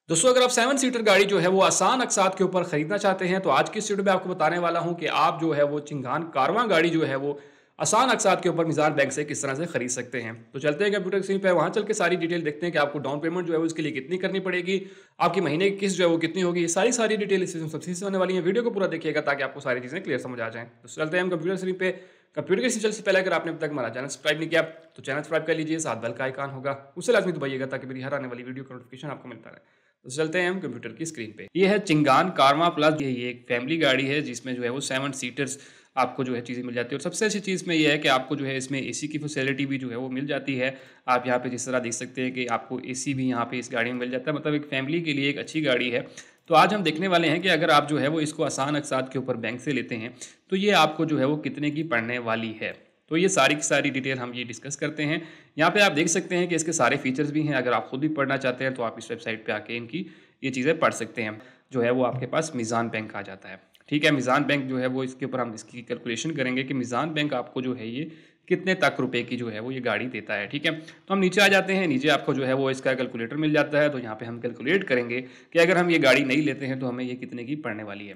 दोस्तों अगर आप 7 सीटर गाड़ी जो है वो आसान अकसात के ऊपर खरीदना चाहते हैं तो आज की इस वीडियो में आपको बताने वाला हूं कि आप जो है वो चिंगान कारवां गाड़ी जो है वो आसान अकसात के ऊपर मिज़ान बैंक से किस तरह से खरीद सकते हैं। तो चलते हैं कंप्यूटर स्क्रीन पे, वहां चल के सारी डिटेल देखते हैं कि आपको डाउन पेमेंट जो है वो इसके लिए कितनी करनी पड़ेगी, आपकी महीने की किस्त जो है वो कितनी होगी। सारी डिटेल इस सबसे होने वाली है। वीडियो को पूरा देखिएगा ताकि आपको सारी चीज़ें क्लियर समझ आ जाएं। तो चलते हैं हम कंप्यूटर स्क्रीन पे। कंप्यूटर के चलने से पहले अगर आपने अब तक हमारा चैनल सब्सक्राइब नहीं किया तो चैनल सब्सक्राइब कर लीजिए, साथ बेल का आइकन होगा उसे लाजमी दबाइएगा ताकि मेरी हर आने वाली वीडियो का नोटिफिकेशन आपको मिलता रहे। तो चलते हैं हम कंप्यूटर की स्क्रीन पे। ये है चिंगान कारवां प्लस। ये एक फैमिली गाड़ी है जिसमें जो है वो 7 सीटर्स आपको जो है चीज़ें मिल जाती है। और सबसे अच्छी चीज़ में ये है कि आपको जो है इसमें एसी की फैसिलिटी भी जो है वो मिल जाती है। आप यहाँ पे जिस तरह देख सकते हैं कि आपको एसी भी यहाँ पे इस गाड़ी में मिल जाता है, मतलब एक फैमिली के लिए एक अच्छी गाड़ी है। तो आज हम देखने वाले हैं कि अगर आप जो है वो इसको आसान अकसात के ऊपर बैंक से लेते हैं तो ये आपको जो है वो कितने की पड़ने वाली है। तो ये सारी की सारी डिटेल हम ये डिस्कस करते हैं। यहाँ पे आप देख सकते हैं कि इसके सारे फीचर्स भी हैं। अगर आप खुद भी पढ़ना चाहते हैं तो आप इस वेबसाइट पे आके इनकी ये चीज़ें पढ़ सकते हैं। जो है वो आपके पास मीज़ान बैंक आ जाता है। ठीक है, मीज़ान बैंक जो है वो इसके ऊपर हम इसकी कैलकुलेशन करेंगे कि मीज़ान बैंक आपको जो है ये कितने तक रुपए की जो है वो ये गाड़ी देता है। ठीक है, तो हम नीचे आ जाते हैं। नीचे आपको जो है वो इसका कैलकुलेटर मिल जाता है। तो यहाँ पे हम कैलकुलेट करेंगे कि अगर हम ये गाड़ी नहीं लेते हैं तो हमें ये कितने की पड़ने वाली है।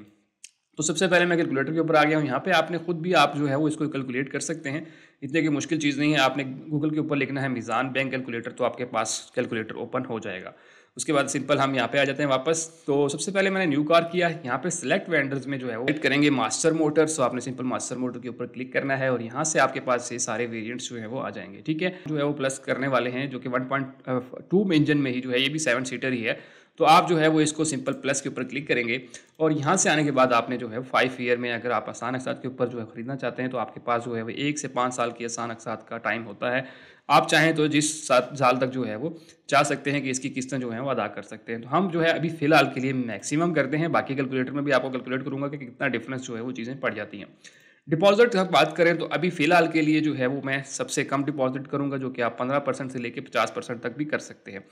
तो सबसे पहले मैं कैलकुलेटर के ऊपर आ गया हूँ। यहाँ पे आपने खुद भी आप जो है वो इसको कैलकुलेट कर सकते हैं। इतने की मुश्किल चीज़ नहीं है। आपने गूगल के ऊपर लिखना है मीज़ान बैंक कैलकुलेटर, तो आपके पास कैलकुलेटर ओपन हो जाएगा। उसके बाद सिंपल हम यहाँ पे आ जाते हैं वापस। तो सबसे पहले मैंने न्यू कार किया है। यहाँ पे सिलेक्ट वेंडर्स में जो है वो क्लिक करेंगे मास्टर मोटर्स। तो आपने सिंपल मास्टर मोटर के ऊपर क्लिक करना है और यहाँ से आपके पास ये सारे वेरिएंट्स जो है वो आ जाएंगे। ठीक है, जो है वो प्लस करने वाले हैं जो कि 1.2 इंजन में ही जो है ये भी 7 सीटर ही है। तो आप जो है वो इसको सिंपल प्लस के ऊपर क्लिक करेंगे और यहाँ से आने के बाद आपने जो है 5 ईयर में अगर आप आसान अकसात के ऊपर जो है खरीदना चाहते हैं तो आपके पास जो है वो 1 से 5 साल की आसान अकसात का टाइम होता है। आप चाहें तो जिस साल तक जो है वो चाह सकते हैं कि इसकी किस्तें जो हैं वो अदा कर सकते हैं। तो हम जो है अभी फ़िलहाल के लिए मैक्सिमम करते हैं। बाकी कैलकुलेटर में भी आपको कैलकुलेट करूँगा कि कितना डिफरेंस जो है वो चीज़ें पड़ जाती हैं। डिपॉजिट की बात करें तो अभी फ़िलहाल के लिए जो है वो मैं सबसे कम डिपॉजिट करूँगा, जो कि आप 15% से लेके 50% तक भी कर सकते हैं।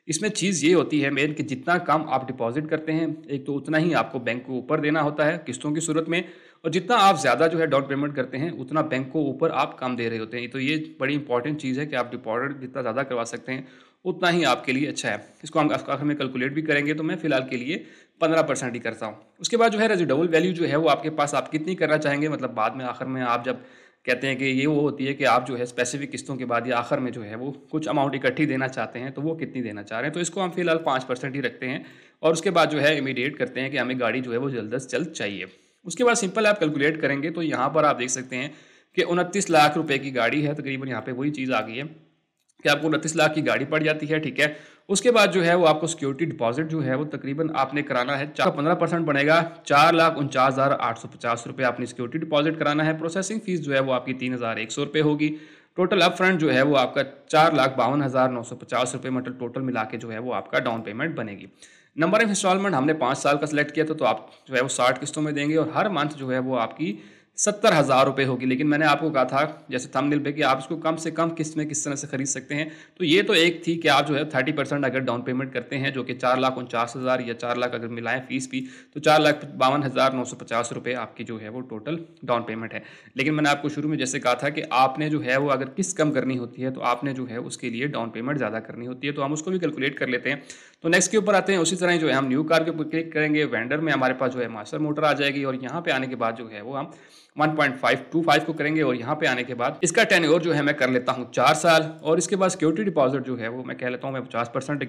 इसमें चीज़ ये होती है मेन कि जितना कम आप डिपॉजिट करते हैं, एक तो उतना ही आपको बैंक को ऊपर देना होता है किस्तों की सूरत में, और जितना आप ज़्यादा जो है डाउन पेमेंट करते हैं उतना बैंक को ऊपर आप कम दे रहे होते हैं। तो ये बड़ी इंपॉर्टेंट चीज़ है कि आप डिपॉजिट जितना ज़्यादा करवा सकते हैं उतना ही आपके लिए अच्छा है। इसको हम आखिर में कैलकुलेट भी करेंगे। तो मैं फ़िलहाल के लिए 15% ही करता हूँ। उसके बाद जो है रेजिडुअल वैल्यू जो है वो आपके पास आप कितनी करना चाहेंगे, मतलब बाद में आखिर में आप जब कहते हैं कि ये वो होती है कि आप जो है स्पेसिफिक किस्तों के बाद या आखिर में जो है वो कुछ अमाउंट इकट्ठी देना चाहते हैं, तो वो कितनी देना चाह रहे हैं। तो इसको हम फिलहाल 5% ही रखते हैं और उसके बाद जो है इमीडिएट करते हैं कि हमें गाड़ी जो है वो जल्द से जल्द चाहिए। उसके बाद सिंपल आप कैलकुलेट करेंगे तो यहाँ पर आप देख सकते हैं कि 29 लाख रुपए की गाड़ी है। तकरीबन यहाँ पे वही चीज़ आ गई है कि आपको 29 लाख की गाड़ी पड़ जाती है। ठीक है, उसके बाद जो है वो आपको सिक्योरिटी डिपॉजिट जो है वो तकरीबन आपने कराना है 15% बनेगा 4,49,850 रुपये आपने सिक्योरिटी डिपॉजिट कराना है। प्रोसेसिंग फीस जो है वो आपकी 3,100 रुपये होगी। टोटल अप फ्रंट जो है वो आपका 4,52,950 रुपये, मतलब टोटल मिला के जो है वो आपका डाउन पेमेंट बनेगी। नंबर ऑफ इंस्टॉलमेंट हमने 5 साल का सिलेक्ट किया था, तो आप जो है वो 60 किस्तों में देंगे और हर मंथ जो है वो आपकी 70,000 रुपये होगी। लेकिन मैंने आपको कहा था जैसे थंबनेल पे कि आप इसको कम से कम किस्त में किस तरह से खरीद सकते हैं। तो ये तो एक थी कि आप जो है 30% अगर डाउन पेमेंट करते हैं, जो कि 4,49,000 या 4 लाख अगर मिलाएं फीस भी, तो 4,52,950 रुपये आपकी जो है वो टोटल डाउन पेमेंट है। लेकिन मैंने आपको शुरू में जैसे कहा था कि आपने जो है वो अगर किस्त कम करनी होती है तो आपने जो है उसके लिए डाउन पेमेंट ज़्यादा करनी होती है। तो हम उसको भी कैलकुलेट कर लेते हैं। तो नेक्स्ट के ऊपर आते हैं। उसी तरह जो है हम न्यू कार के ऊपर क्लिक करेंगे, वेंडर में हमारे पास जो है मास्टर मोटर आ जाएगी और यहाँ पे आने के बाद जो है वो हम 1.525 को करेंगे और यहाँ पे आने के बाद इसका टेन्योर जो है मैं कर लेता हूँ 4 साल। और इसके बाद सिक्योरिटी डिपॉजिट जो है वो मैं कह लेता हूँ मैं 50%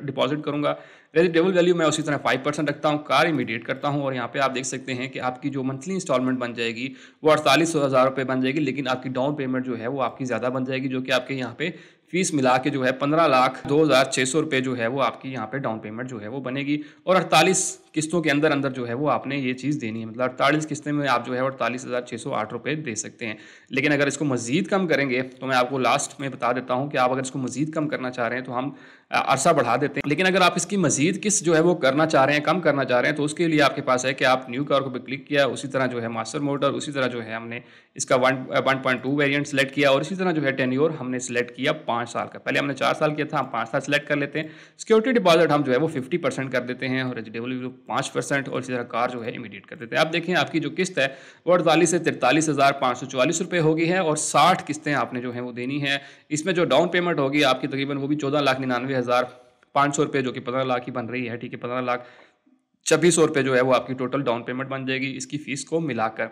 डिपॉजिट करूँगा। रेजिडेबल वैल्यू मैं उसी तरह 5% रखता हूँ। कार इमीडिएट करता हूँ और यहाँ पे आप देख सकते हैं कि आपकी जो मंथली इंस्टॉलमेंट बन जाएगी वो 48,000 रुपये बन जाएगी। लेकिन आपकी डाउन पेमेंट जो है वो आपकी ज़्यादा बन जाएगी, जो कि आपके यहाँ पे फीस मिला के जो है 15,02,600 रुपये जो है वो आपकी यहाँ पे डाउन पेमेंट जो है वो बनेगी। और 48 किस्तों के अंदर अंदर जो है वो आपने ये चीज़ देनी है, मतलब 48 किस्तें में आप जो है 48,608 रुपये दे सकते हैं। लेकिन अगर इसको मज़ीद कम करेंगे तो मैं आपको लास्ट में बता देता हूँ कि आप अगर इसको मज़ीद कम करना चाह रहे हैं तो हम अरसा बढ़ा देते हैं। लेकिन अगर आप इसकी मज़ीद किस्त जो है वो करना चाह रहे हैं, कम करना चाह रहे हैं, तो उसके लिए आपके पास है कि आप न्यू कार पे क्लिक किया, उसी तरह जो है मास्टर मोटर, उसी तरह जो है हमने इसका 1.2 वेरिएंट सेलेक्ट किया और इसी तरह जो है टेन्योर हमने सेलेक्ट किया 5 साल का। पहले हमने 4 साल किया था, हम 5 साल सेलेक्ट कर लेते हैं। सिक्योरिटी डिपॉजिट हम जो है वो 50% कर देते हैं और रेजिडेबल 5% और इसी तरह कार जो है इमीडिएट कर देते हैं। आप देखें आपकी जो किस्त है वो 48 से 43,544 रुपये होगी है और 60 किस्तें आपने जो है वो देनी है। इसमें जो डाउन पेमेंट होगी आपकी तकरीबन वो भी 14,99,000 ₹500 जो कि 15 लाख ही बन रही है, ठीक है, 15,26,000 जो है वो आपकी टोटल डाउन पेमेंट बन जाएगी इसकी फ़ीस को मिलाकर।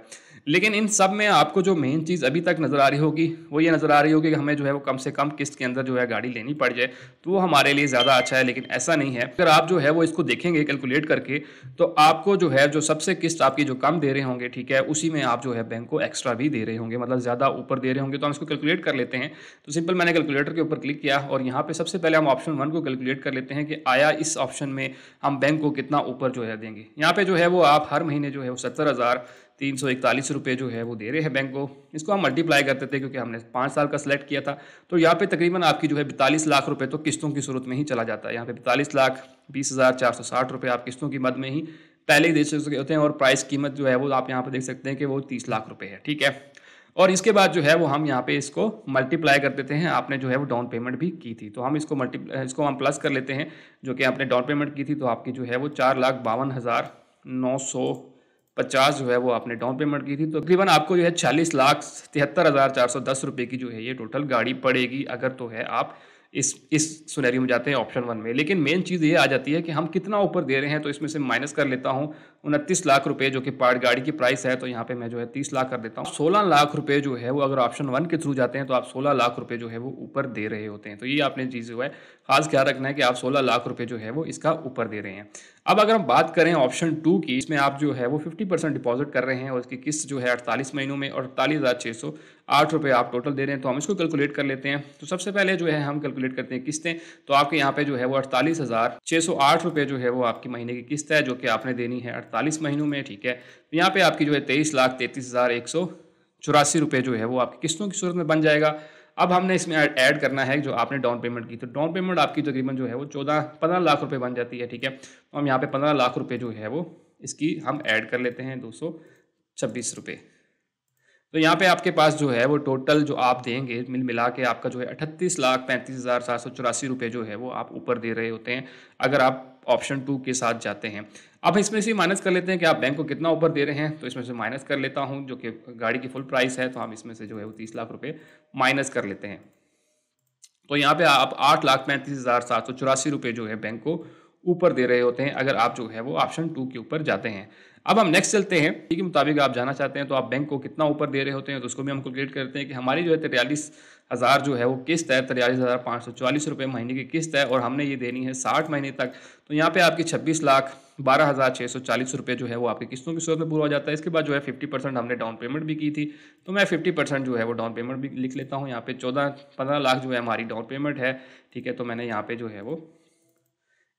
लेकिन इन सब में आपको जो मेन चीज़ अभी तक नज़र आ रही होगी वो ये नज़र आ रही होगी कि हमें जो है वो कम से कम किस्त के अंदर जो है गाड़ी लेनी पड़ जाए, तो वो हमारे लिए ज़्यादा अच्छा है, लेकिन ऐसा नहीं है। अगर आप जो है वो इसको देखेंगे कैलकुलेट करके, तो आपको जो है जो सबसे किस्त आपकी जो कम दे रहे होंगे, ठीक है, उसी में आप जो है बैंक को एक्स्ट्रा भी दे रहे होंगे, मतलब ज़्यादा ऊपर दे रहे होंगे। तो हम इसको कैलकुलेट कर लेते हैं। तो सिंपल मैंने कैलकुलेटर के ऊपर क्लिक किया और यहाँ पे सबसे पहले हम ऑप्शन 1 को कैलकुलेट कर लेते हैं कि आया इस ऑप्शन में हम बैंक को कितना ऊपर जो है देंगे। यहाँ पे जो है वो आप हर महीने जो है वो 70,341 रुपये जो है वो दे रहे हैं बैंक को। इसको हम मल्टीप्लाई करते थे क्योंकि हमने 5 साल का सेलेक्ट किया था। तो यहाँ पे तकरीबन आपकी जो है 42 लाख रुपए तो किस्तों की सूरत में ही चला जाता है। यहाँ पे 42,20,460 रुपये आप किस्तों की मद में ही पहले ही दे चुके होते हैं और प्राइस कीमत जो है वो आप यहाँ पे देख सकते हैं कि वो 30 लाख रुपये है, ठीक है। और इसके बाद जो है वो हम यहाँ पे इसको मल्टीप्लाई कर देते हैं। आपने जो है वो डाउन पेमेंट भी की थी, तो हम इसको हम प्लस कर लेते हैं जो कि आपने डाउन पेमेंट की थी। तो आपकी जो है वो 4,52,950 जो है वो आपने डाउन पेमेंट की थी। तो तकरीबन आपको जो है 46,73,410 रुपये की जो है ये टोटल गाड़ी पड़ेगी, अगर तो है आप इस सिनेरियो में जाते हैं ऑप्शन 1 में। लेकिन मेन चीज़ ये आ जाती है कि हम कितना ऊपर दे रहे हैं। तो इसमें से माइनस कर लेता हूँ 29 लाख रुपए जो कि पार्ट गाड़ी की प्राइस है, तो यहाँ पे मैं जो है 30 लाख कर देता हूँ। 16 लाख रुपए जो है वो अगर ऑप्शन 1 के थ्रू जाते हैं तो आप 16 लाख रुपए जो है वो ऊपर दे रहे होते हैं। तो ये आपने चीज़ जो है खास ख्याल रखना है कि आप 16 लाख रुपए जो है वो इसका ऊपर दे रहे हैं। अब अगर हम बात करें ऑप्शन 2 की, इसमें आप जो है वो 50% डिपॉजिट कर रहे हैं और इसकी किस्त जो है 48 महीनों में और 48,608 रुपये आप टोटल दे रहे हैं। तो हम इसको कैलकुलेट कर लेते हैं। तो सबसे पहले जो है हम कैलकुलेट करते हैं किस्तें। तो आपके यहाँ पे जो है वो 48,608 रुपये जो है वो आपकी महीने की किस्त है जो कि आपने देनी है 48 महीनों में, ठीक है। तो यहाँ पे आपकी जो है 23,33,184 रुपये जो है वो आपकी किस्तों की सूरत में बन जाएगा। अब हमने इसमें ऐड करना है जो आपने डाउन पेमेंट की। तो डाउन पेमेंट आपकी तकरीबन जो है वो 15 लाख रुपए बन जाती है, ठीक है। तो हम यहाँ पे 15 लाख रुपए जो है वो इसकी हम ऐड कर लेते हैं 226 रुपये। तो यहाँ पे आपके पास जो है वो टोटल जो आप देंगे मिला के आपका जो है 38,35,784 रुपये जो है वो आप ऊपर दे रहे होते हैं अगर आप ऑप्शन 2 के साथ जाते हैं। अब इसमें से माइनस कर लेते हैं कि आप बैंक को कितना ऊपर दे रहे हैं। तो इसमें से माइनस कर लेता हूँ जो कि गाड़ी की फुल प्राइस है। तो हम इसमें से जो है वो 30 लाख रुपये माइनस कर लेते हैं। तो यहाँ पे आप 8,35,784 रुपये जो है बैंक को ऊपर दे रहे होते हैं अगर आप जो है वो ऑप्शन 2 के ऊपर जाते हैं। अब हम नेक्स्ट चलते हैं। इसी के मुताबिक आप जाना चाहते हैं तो आप बैंक को कितना ऊपर दे रहे होते हैं, तो उसको भी हम कैलकुलेट करते हैं कि हमारी जो है 43,000 जो है वो किस्त है, 43,544 रुपये महीने की किस्त है और हमने ये देनी है 60 महीने तक। तो यहाँ पे आपकी 26,12,640 रुपये जो है वो आपकी किस्तों की सूरत में पूरा हो जाता है। इसके बाद जो है 50% हमने डाउन पेमेंट भी की थी, तो मैं 50% जो है वो डाउन पेमेंट भी लिख लेता हूँ। यहाँ पे 15 लाख जो है हमारी डाउन पेमेंट है, ठीक है। तो मैंने यहाँ पे जो है वो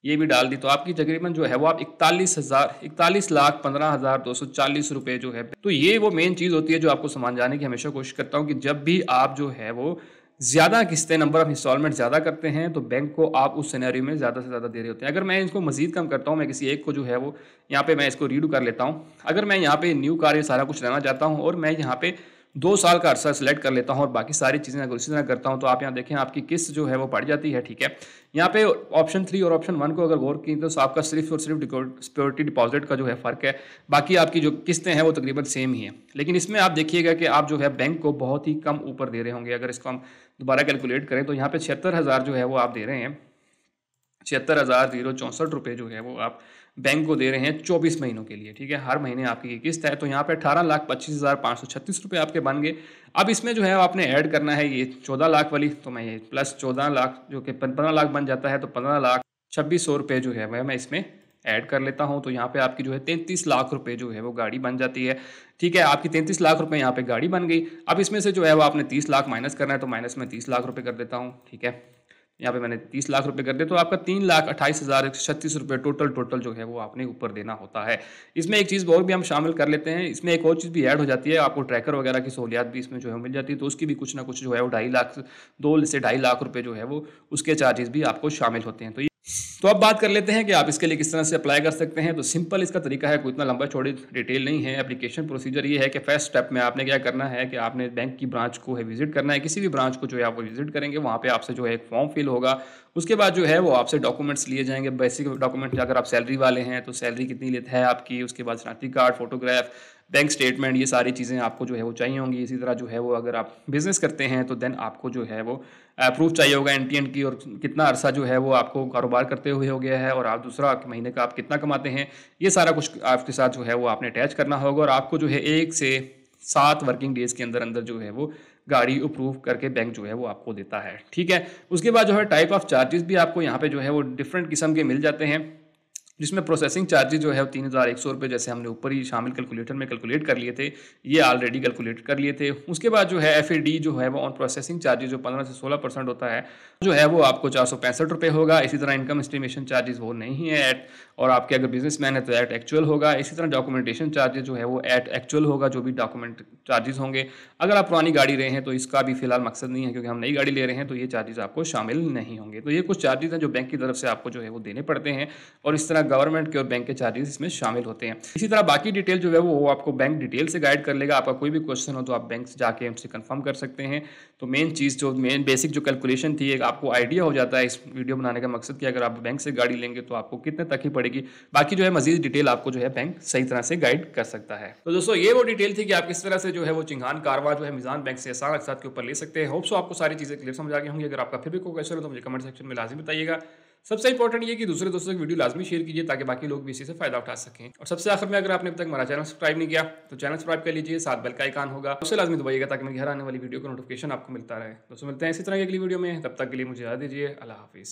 ये भी डाल दी। तो आपकी तकरीबन जो है वो आप 41,15,240 रुपये जो है। तो ये वो मेन चीज़ होती है जो आपको समझाने की हमेशा कोशिश करता हूँ कि जब भी आप जो है वो ज़्यादा किस्तें, नंबर ऑफ इंस्टॉलमेंट ज़्यादा करते हैं तो बैंक को आप उस सिनेरियो में ज़्यादा से ज़्यादा दे रहे होते हैं। अगर मैं इसको मज़ीद कम करता हूँ, मैं किसी एक को जो है वो यहाँ पे मैं इसको रीडू कर लेता हूँ। अगर मैं यहाँ पे न्यू कार ये सारा कुछ लेना चाहता हूँ और मैं यहाँ पे 2 साल का अरसा सेलेक्ट कर लेता हूँ और बाकी सारी चीज़ें अगर उसी तरह करता हूँ तो आप यहाँ देखें आपकी किस्त जो है वो बढ़ जाती है, ठीक है। यहाँ पे ऑप्शन 3 और ऑप्शन 1 को अगर गौर की तो आपका सिर्फ और सिर्फ सिक्योरिटी डिपॉजिट का जो है फ़र्क है, बाकी आपकी जो किस्तें हैं वो तकरीबन सेम ही है। लेकिन इसमें आप देखिएगा कि आप जो है बैंक को बहुत ही कम ऊपर दे रहे होंगे। अगर इसको हम दोबारा कैलकुलेट करें तो यहाँ पे 76,000 जो है वो आप दे रहे हैं, 76,064 रुपये जो है वो आप बैंक को दे रहे हैं 24 महीनों के लिए, ठीक है। हर महीने आपकी ये किस्त है। तो यहाँ पे 18,25,536 रुपये आपके बन गए। अब इसमें जो है आपने ऐड करना है ये 14 लाख वाली, तो मैं ये प्लस 14 लाख जो कि 15 लाख बन जाता है, तो 15,26,100 रुपये जो है मैं इसमें ऐड कर लेता हूँ। तो यहाँ पे आपकी जो है 33 लाख रुपए जो है वो गाड़ी बन जाती है, ठीक है। आपकी 33 लाख रुपए यहाँ पे गाड़ी बन गई। अब इसमें से जो है वो आपने 30 लाख माइनस करना है, तो माइनस में 30 लाख रुपए कर देता हूँ, ठीक है। यहाँ पे मैंने 30 लाख रुपए कर दिए, तो आपका 3,28,136 रुपये टोटल जो है वो आपने ऊपर देना होता है। इसमें एक चीज़ और भी हम शामिल कर लेते हैं, इसमें एक और चीज़ भी ऐड हो जाती है, आपको ट्रैकर वगैरह की सहूलियात भी इसमें जो है मिल जाती है। तो उसकी भी कुछ ना कुछ जो है वो 2 से ढाई लाख रुपये जो है वो उसके चार्जेस भी आपको शामिल होते हैं। तो अब बात कर लेते हैं कि आप इसके लिए किस तरह से अप्लाई कर सकते हैं। तो सिंपल इसका तरीका है, कोई इतना लंबा चौड़ी डिटेल नहीं है। एप्लीकेशन प्रोसीजर ये है कि फर्स्ट स्टेप में आपने क्या करना है कि आपने बैंक की ब्रांच को है विजिट करना है। किसी भी ब्रांच को जो है आप विजिट करेंगे, वहाँ पे आपसे जो है एक फॉर्म फिल होगा। उसके बाद जो है वो आपसे डॉक्यूमेंट्स लिए जाएंगे, बेसिक डॉक्यूमेंट। अगर आप सैलरी वाले हैं तो सैलरी कितनी लेते हैं आपकी, उसके बाद शनाख्ती कार्ड, फोटोग्राफ, बैंक स्टेटमेंट, ये सारी चीज़ें आपको जो है वो चाहिए होंगी। इसी तरह जो है वो अगर आप बिज़नेस करते हैं तो देन आपको जो है वो प्रूफ चाहिए होगा एनटीएन की, और कितना अरसा जो है वो आपको कारोबार करते हुए हो गया है, और आप दूसरा महीने का आप कितना कमाते हैं, ये सारा कुछ आपके साथ जो है वो आपने अटैच करना होगा। और आपको जो है 1 से 7 वर्किंग डेज़ के अंदर अंदर जो है वो गाड़ी अप्रूव करके बैंक जो है वो आपको देता है। ठीक है? उसके बाद जो है टाइप ऑफ चार्जेस भी आपको यहाँ पे जो है वो डिफरेंट किस्म के मिल जाते हैं, जिसमें प्रोसेसिंग चार्जेस जो है वो 3,100 रुपये, जैसे हमने ऊपर ही शामिल कैलकुलेटर में कैलकुलेट कर लिए थे, ये ऑलरेडी कैलकुलेट कर लिए थे। उसके बाद जो है एफएडी जो है वो ऑन प्रोसेसिंग चार्जेस जो 15 से 16% होता है, जो है वो आपको 465 रुपये होगा। इसी तरह इनकम एस्टिमेशन चार्जेस वो नहीं है एट, और आपके अगर बिजनेसमैन है तो एट एक्चुअल होगा। इसी तरह डॉक्यूमेंटेशन चार्जेस जो है वो एट एक्चुअल होगा, जो भी डॉक्यूमेंट चार्जेस होंगे। अगर आप पुरानी गाड़ी रहे हैं तो इसका भी फिलहाल मकसद नहीं है, क्योंकि हम नई गाड़ी ले रहे हैं तो ये चार्जेस आपको शामिल नहीं होंगे। तो ये कुछ चार्जेस हैं जो बैंक की तरफ से आपको जो है वो देने पड़ते हैं, और इस तरह गवर्नमेंट के और बैंक के चार्जेस इसमें शामिल होते हैं। इसी तरह बाकी डिटेल जो है वो आपको बैंक डिटेल से गाइड कर लेगा। आपका कोई भी क्वेश्चन हो तो आप बैंक से जाके उनसे कंफर्म कर सकते हैं। तो मेन चीज़ जो मेन बेसिक जो कैलकुलेशन थी, एक आपको आइडिया हो जाता है इस वीडियो बनाने का मकसद कि अगर आप बैंक से गाड़ी लेंगे तो आपको कितने तक ही पड़ेगी। बाकी जो है मजीद डिटेल आपको जो है बैंक सही तरह से गाइड कर सकता है। तो दोस्तों ये वो डिटेल थी कि आप किस तरह से जो है वो चिंगान कारवा जो है मीज़ान बैंक से आसान अक़सात के ऊपर ले सकते हैं। होप सो आपको सारी चीज़ें क्लियर समझ आ गई होंगी। अगर आपका फिर भी कोई क्वेश्चन हो तो मुझे कमेंट सेक्शन में लाज़िम बताइएगा। सबसे इंपॉर्टेंट ये कि दूसरे दोस्तों की वीडियो लाजमी शेयर कीजिए ताकि बाकी लोग भी इसी से फायदा उठा सकें। और सबसे आखिर में, अगर आपने अब तक हमारा चैनल सब्सक्राइब नहीं किया तो चैनल सब्सक्राइब कर लीजिए, साथ बेल का आइकन होगा उसे लाजमी दबाइएगा ताकि मेरी हर आने वाली वीडियो का नोटिफिकेशन आपको मिलता रहे। दोस्तों मिलते हैं इसी तरह की अगली वीडियो में, तब तक के लिए मुझे याद दीजिए। अल्लाह हाफिज़।